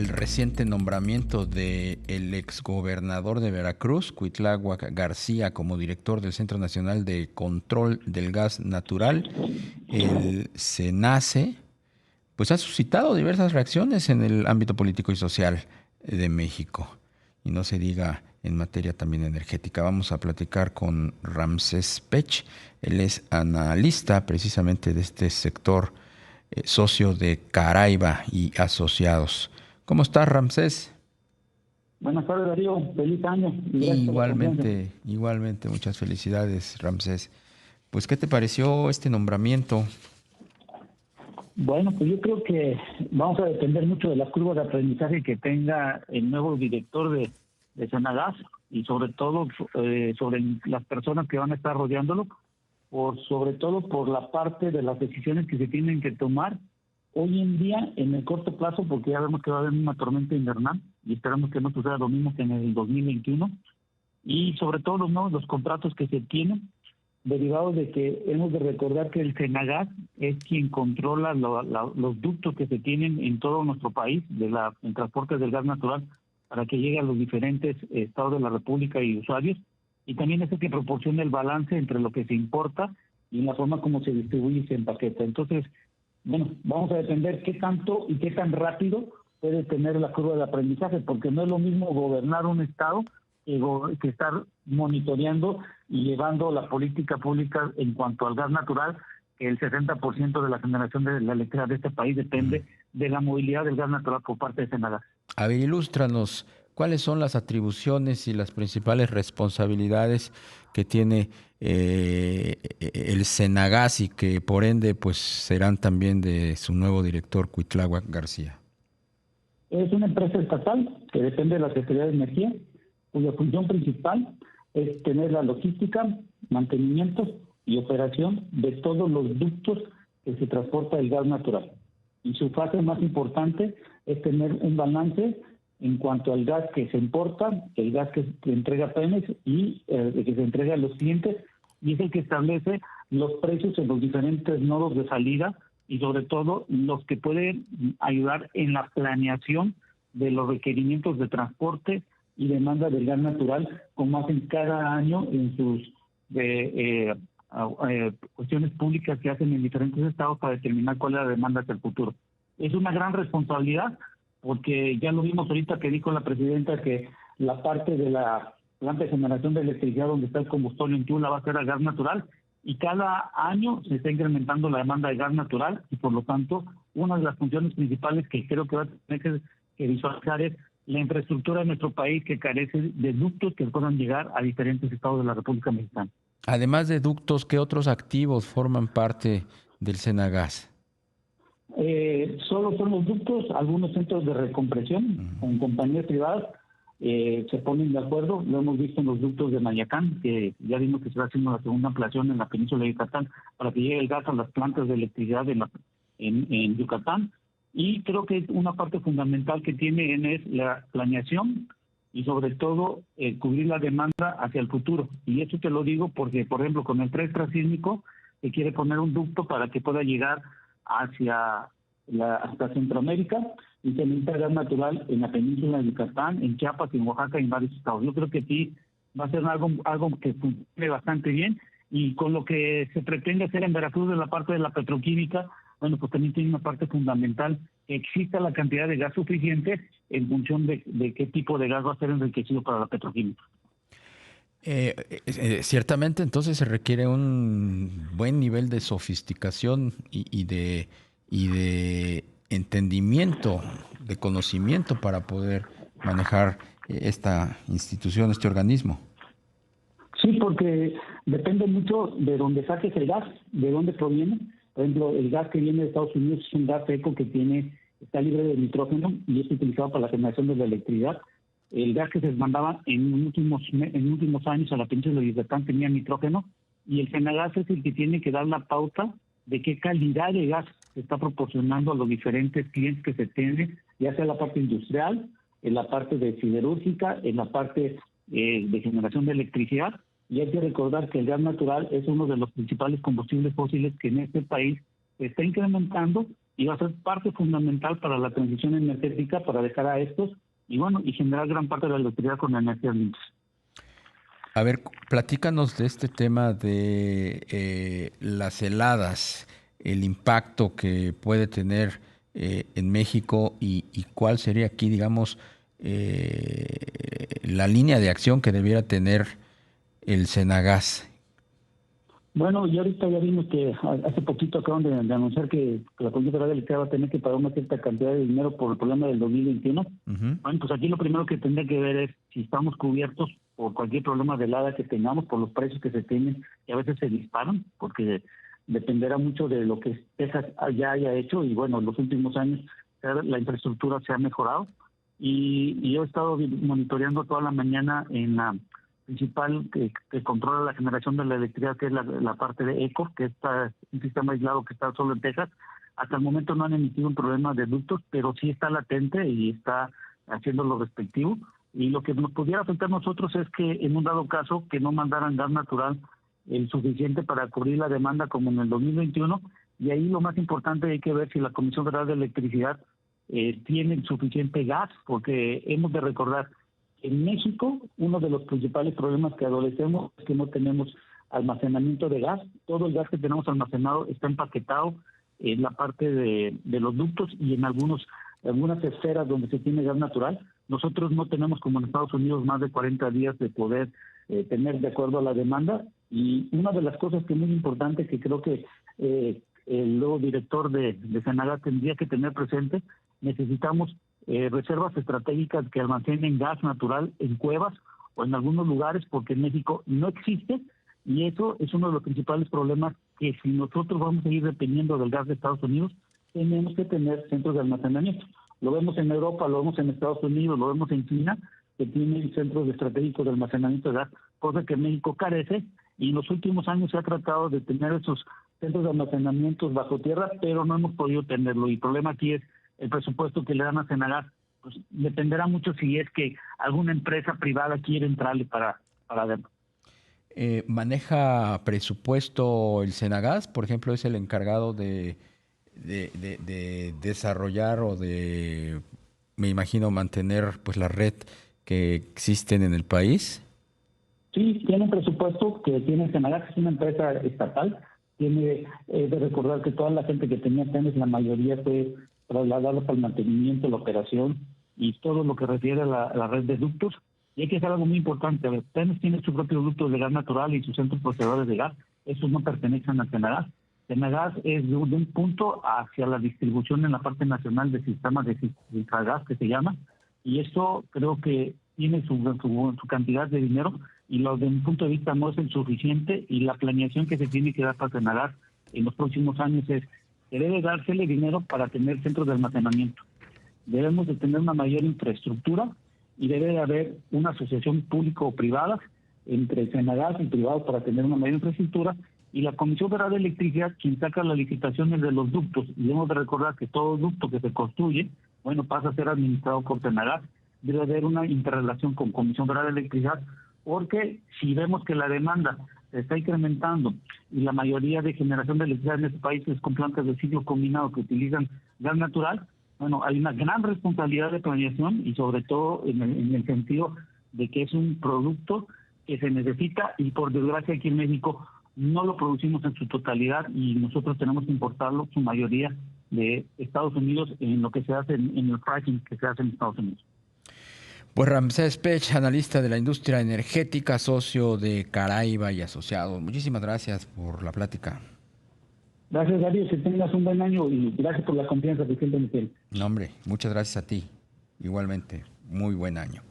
el reciente nombramiento de el exgobernador de Veracruz, Cuitláhuac García, como director del Centro Nacional de Control del Gas Natural, el CENACE, pues ha suscitado diversas reacciones en el ámbito político y social de México. Y no se diga en materia también energética. Vamos a platicar con Ramsés Pech. Él es analista precisamente de este sector, socio de Caraiba y Asociados. ¿Cómo estás, Ramsés? Buenas tardes, Darío. Feliz año y gracias por la confianza. Igualmente, muchas felicidades, Ramsés. Pues, ¿qué te pareció este nombramiento? Bueno, pues yo creo que vamos a depender mucho de la curva de aprendizaje que tenga el nuevo director de Senagas y sobre todo sobre las personas que van a estar rodeándolo, sobre todo por la parte de las decisiones que se tienen que tomar hoy en día en el corto plazo, porque ya vemos que va a haber una tormenta invernal y esperamos que no suceda lo mismo que en el 2021, y sobre todo los contratos que se tienen, derivados de que hemos de recordar que el Senagas es quien controla los ductos que se tienen en todo nuestro país, en transporte del gas natural, para que llegue a los diferentes estados de la República y usuarios, y también es el que proporciona el balance entre lo que se importa y la forma como se distribuye y se empaqueta. Entonces, bueno, vamos a depender qué tanto y qué tan rápido puede tener la curva de aprendizaje, porque no es lo mismo gobernar un estado que estar monitoreando y llevando la política pública en cuanto al gas natural, que el 60% de la generación de la electricidad de este país depende de la movilidad del gas natural por parte de Senagas. A ver, ilústranos, ¿cuáles son las atribuciones y las principales responsabilidades que tiene el Senagas y que por ende pues serán también de su nuevo director, Cuitláhuac García? Es una empresa estatal que depende de la Secretaría de Energía, cuya función principal es tener la logística, mantenimiento y operación de todos los ductos que se transporta el gas natural. Y su fase más importante es tener un balance en cuanto al gas que se importa, el gas que entrega Pemex y el que se entrega a los clientes, y es el que establece los precios en los diferentes nodos de salida y sobre todo los que pueden ayudar en la planeación de los requerimientos de transporte y demanda del gas natural, como hacen cada año en sus cuestiones públicas que hacen en diferentes estados para determinar cuál es la demanda hacia el futuro. Es una gran responsabilidad, porque ya lo vimos ahorita que dijo la presidenta que la parte de la planta de generación de electricidad donde está el combustible en Tula va a ser a gas natural, y cada año se está incrementando la demanda de gas natural, y por lo tanto una de las funciones principales que creo que va a tener que visualizar es la infraestructura de nuestro país, que carece de ductos que puedan llegar a diferentes estados de la República Mexicana. Además de ductos, ¿qué otros activos forman parte del Senagas? Solo son los ductos, algunos centros de recompresión con compañías privadas se ponen de acuerdo. Lo hemos visto en los ductos de Mayacán, que ya vimos que se va haciendo la segunda ampliación en la península de Yucatán para que llegue el gas a las plantas de electricidad en Yucatán. Y creo que una parte fundamental que tienen es la planeación y sobre todo cubrir la demanda hacia el futuro. Y eso te lo digo porque, por ejemplo, con el tren transísmico se quiere poner un ducto para que pueda llegar hasta Centroamérica, y se necesita gas natural en la península de Yucatán, en Chiapas, en Oaxaca y en varios estados. Yo creo que sí va a ser algo que funcione bastante bien, y con lo que se pretende hacer en Veracruz de la parte de la petroquímica, bueno, pues también tiene una parte fundamental, que exista la cantidad de gas suficiente en función de qué tipo de gas va a ser enriquecido para la petroquímica. Ciertamente, entonces se requiere un buen nivel de sofisticación y de entendimiento, de conocimiento para poder manejar esta institución, este organismo. Sí, porque depende mucho de dónde saques el gas, de dónde proviene. Por ejemplo, el gas que viene de Estados Unidos es un gas seco que está libre de nitrógeno y es utilizado para la generación de la electricidad. El gas que se mandaba en últimos años a la península de Yucatán tenía nitrógeno, y el Senagas es el que tiene que dar la pauta de qué calidad de gas se está proporcionando a los diferentes clientes que se tienen, ya sea en la parte industrial, en la parte de siderúrgica, en la parte de generación de electricidad. Y hay que recordar que el gas natural es uno de los principales combustibles fósiles que en este país se está incrementando, y va a ser parte fundamental para la transición energética para dejar a estos y bueno, y generar gran parte de la electricidad con energías limpias. A ver, platícanos de este tema de las heladas, el impacto que puede tener en México y cuál sería aquí, digamos, la línea de acción que debiera tener el Senagas. Bueno, y ahorita ya vimos que hace poquito acaban de anunciar que la Comisión Federal de Electricidad va a tener que pagar una cierta cantidad de dinero por el problema del 2021. Ujú. Bueno, pues aquí lo primero que tendría que ver es si estamos cubiertos por cualquier problema de helada que tengamos, por los precios que se tienen, que a veces se disparan, porque dependerá mucho de lo que Texas ya haya hecho, y bueno, en los últimos años la infraestructura se ha mejorado, y yo he estado monitoreando toda la mañana en la principal que controla la generación de la electricidad, que es la parte de ECO, que está un sistema aislado que está solo en Texas. Hasta el momento no han emitido un problema de ductos, pero sí está latente y está haciendo lo respectivo. Y lo que nos pudiera afectar a nosotros es que en un dado caso que no mandaran gas natural el suficiente para cubrir la demanda como en el 2021, y ahí lo más importante hay que ver si la Comisión Federal de Electricidad tiene suficiente gas, porque hemos de recordar en México, uno de los principales problemas que adolecemos es que no tenemos almacenamiento de gas. Todo el gas que tenemos almacenado está empaquetado en la parte de los ductos y en algunas esferas donde se tiene gas natural. Nosotros no tenemos, como en Estados Unidos, más de 40 días de poder tener de acuerdo a la demanda. Y una de las cosas que es muy importante, que creo que el nuevo director de Senagas tendría que tener presente, necesitamos reservas estratégicas que almacenen gas natural en cuevas o en algunos lugares, porque en México no existe, y eso es uno de los principales problemas, que si nosotros vamos a ir dependiendo del gas de Estados Unidos, tenemos que tener centros de almacenamiento. Lo vemos en Europa, lo vemos en Estados Unidos, lo vemos en China, que tienen centros estratégicos de almacenamiento de gas, cosa que México carece, y en los últimos años se ha tratado de tener esos centros de almacenamiento bajo tierra, pero no hemos podido tenerlo, y el problema aquí es el presupuesto que le dan a Senagas. Pues dependerá mucho si es que alguna empresa privada quiere entrarle para verlo. ¿Maneja presupuesto el Senagas? Por ejemplo, ¿es el encargado de desarrollar o de, me imagino, mantener pues la red que existen en el país? Sí, tiene un presupuesto que tiene Senagas, es una empresa estatal. Tiene de recordar que toda la gente que tenía TENES, la mayoría fue trasladada para el mantenimiento, la operación y todo lo que refiere a la red de ductos. Y hay que hacer algo muy importante. TENES tiene su propio ducto de gas natural y sus centros procesadores de gas. Esos no pertenecen a Senagas. Senagas es de un punto hacia la distribución en la parte nacional de sistemas de gas, que se llama, y esto creo que tiene su cantidad de dinero, y lo de mi punto de vista no es el suficiente, y la planeación que se tiene que dar para Senagas en los próximos años es que debe dársele dinero para tener centros de almacenamiento. Debemos de tener una mayor infraestructura y debe de haber una asociación público o privada entre Senagas y privados para tener una mayor infraestructura, y la Comisión Federal de Electricidad, quien saca las licitaciones de los ductos, y debemos de recordar que todo ducto que se construye, bueno, pasa a ser administrado por Senagas. Debe haber una interrelación con Comisión Federal de Electricidad, porque si vemos que la demanda se está incrementando y la mayoría de generación de electricidad en este país es con plantas de ciclo combinado que utilizan gas natural, bueno, hay una gran responsabilidad de planeación, y sobre todo en el sentido de que es un producto que se necesita, y por desgracia aquí en México no lo producimos en su totalidad, y nosotros tenemos que importarlo, su mayoría, de Estados Unidos, en lo que se hace en el fracking que se hace en Estados Unidos. Pues Ramsés Pech, analista de la industria energética, socio de Caraiba y Asociados. Muchísimas gracias por la plática. Gracias, Darío, que tengas un buen año y gracias por la confianza que siempre me tienes. No, hombre, muchas gracias a ti. Igualmente, muy buen año.